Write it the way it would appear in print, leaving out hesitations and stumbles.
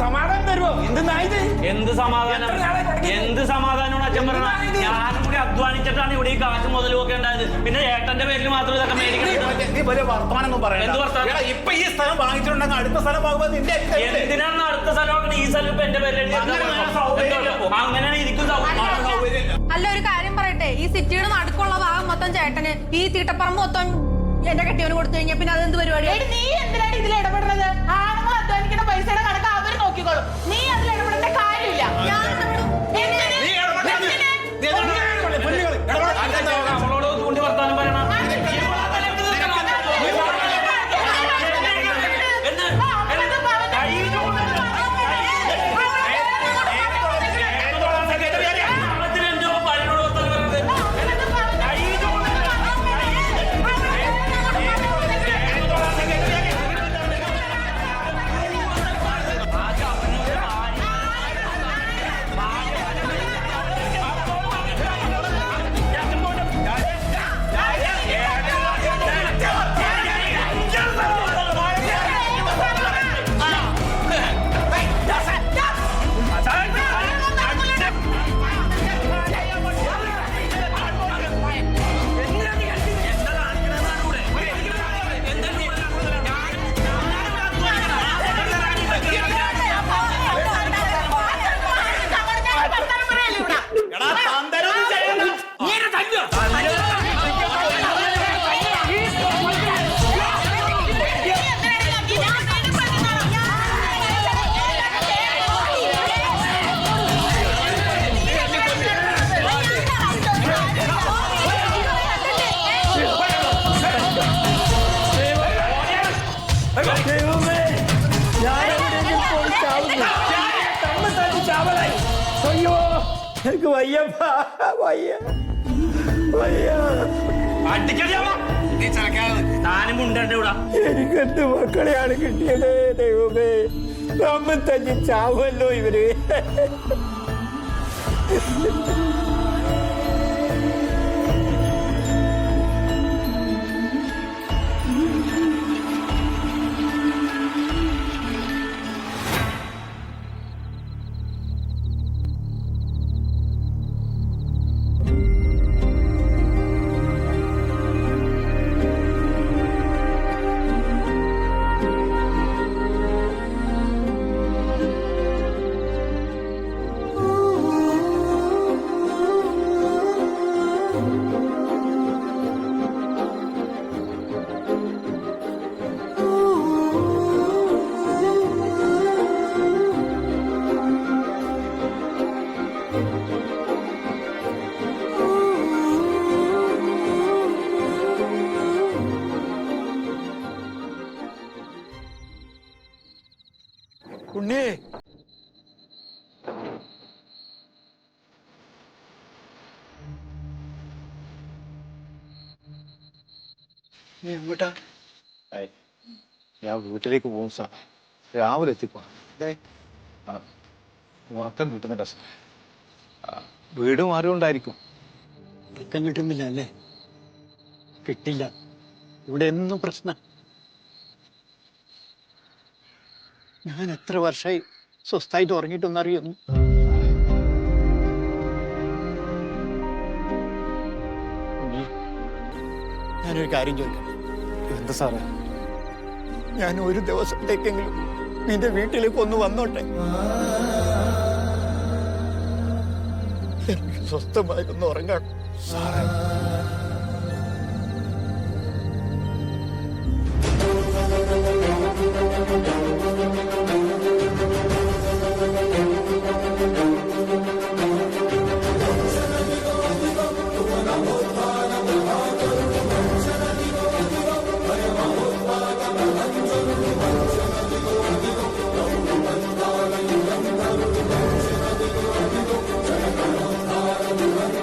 സമാധാനം തരുമോ? എന്ത് സമാധാനമാണ് അച്ഛൻ പറയണ? ഞാനും കൂടി അധ്വാനിച്ചിട്ടാണ് ഇവിടെ ഈ കാശ് മുതലും ഒക്കെ ഉണ്ടായത്. പിന്നെ ഏട്ടന്റെ പേരിൽ മാത്രം ഇതൊക്കെ മേടിക്കുന്നത്. വർത്തമാനം പറയാം. ഇപ്പൊ ഈ സ്ഥലം വാങ്ങിച്ചിട്ടുണ്ടെങ്കിൽ അടുത്ത സ്ഥലം എന്തിനാണ് അടുത്ത സ്ഥലം? ഈ സ്ഥലം ഇപ്പൊ എന്റെ പേരിൽ അങ്ങനെയാണ് എനിക്കും സൗകര്യം. അല്ല, ഒരു കാര്യം പറയട്ടെ, ഈ സിറ്റിയുടെ നടുക്കുള്ള ഭാഗം മൊത്തം ചേട്ടന്, ഈ തീട്ടപ്പറമ്പ് മൊത്തം എന്റെ കെട്ടിയവന് കൊടുത്തു കഴിഞ്ഞാൽ പിന്നെ അതെന്ത് പരിപാടി? നീ എന്തിനാണ് ഇതിൽ ഇടപെടുന്നത്? ആണുങ്ങൾ അധ്വാനിക്കുന്ന പൈസയുടെ കണക്ക് അവർ നോക്കിക്കോളും. നീ അതിൽ ഇടപെടേണ്ട കാര്യമില്ല. അവളോട് തൂണ്ടി വർത്താനം പറയണം. എനിക്ക് വയ്യപ്പാ, വയ്യ വയ്യ. എനിക്ക് എന്ത് മക്കളെയാണ് കിട്ടിയത് ദൈവമേ. നമ്മ തന്നെ ചാവുമല്ലോ ഇവര്. ഉണ്ണി, എങ്ങോട്ടാ? ഞാൻ വീട്ടിലേക്ക് പോകും സാർ. രാവിലെ എത്തിപ്പോ ഉറക്കം കിട്ടുന്നില്ല സാർ. വീട് മാറിയോണ്ടായിരിക്കും. ഉറക്കം കിട്ടുന്നില്ല അല്ലേ? കിട്ടില്ല. ഇവിടെ എന്നും പ്രശ്നം. ഞാൻ എത്ര വർഷമായി സ്വസ്ഥായിട്ട് ഉറങ്ങിയിട്ടൊന്നറിയുന്നു. ഞാനൊരു കാര്യം ചോദിക്കാം. എന്താ സാറേ? ഞാൻ ഒരു ദിവസത്തേക്കെങ്കിലും നിന്റെ വീട്ടിലേക്ക് ഒന്ന് വന്നോട്ടെ. എനിക്ക് സ്വസ്ഥമായിട്ടൊന്ന് ഉറങ്ങാം സാറേ.